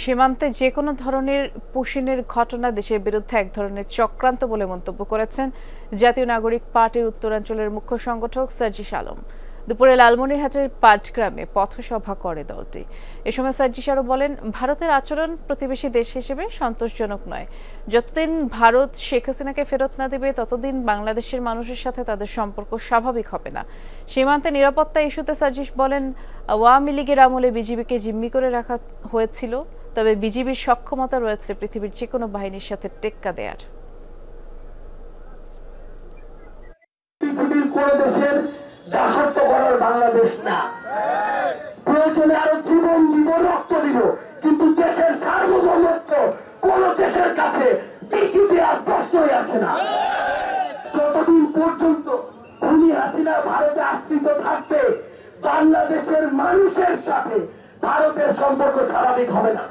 সীমান্তে যে কোনো ধরনের পুশিনের ঘটনা দেশের বিরুদ্ধে এক ধরনের চক্রান্ত বলে মন্তব্য করেছেন জাতীয় নাগরিক পার্টির উত্তরাঞ্চলের মুখ্য সংগঠক সার্জিস আলম। দুপুরে লালমনিরহাটের পাটগ্রামে পথসভা করে দলটি। এ সময় সার্জিস আরও বলেন, ভারতের আচরণ প্রতিবেশী দেশ হিসেবে সন্তোষজনক নয়। যতদিন ভারত শেখ হাসিনাকে ফেরত না দেবে ততদিন বাংলাদেশের মানুষের সাথে তাদের সম্পর্ক স্বাভাবিক হবে না। সীমান্তে নিরাপত্তা ইস্যুতে সার্জিস বলেন, আওয়ামী লীগের আমলে বিজিবিকে জিম্মি করে রাখা হয়েছিল, তবে বিজিবির সক্ষমতা রয়েছে পৃথিবীর যে কোনো বাহিনীর সাথে টেক্কা দেয়ার। পৃথিবীর কোন দেশের দাসত্ব করার বাংলাদেশ না। প্রয়োজনে আরো জীবন দিব, রক্ত দিব, কিন্তু দেশের সার্বভৌমত্ব কোন দেশের কাছে টিকে দেওয়ার প্রশ্নই আসে না। যতদিন পর্যন্ত খুনি হাসিনা ভারতে আশ্রিত থাকবে, বাংলাদেশের মানুষের সাথে ভারতের সম্পর্ক স্বাভাবিক হবে না।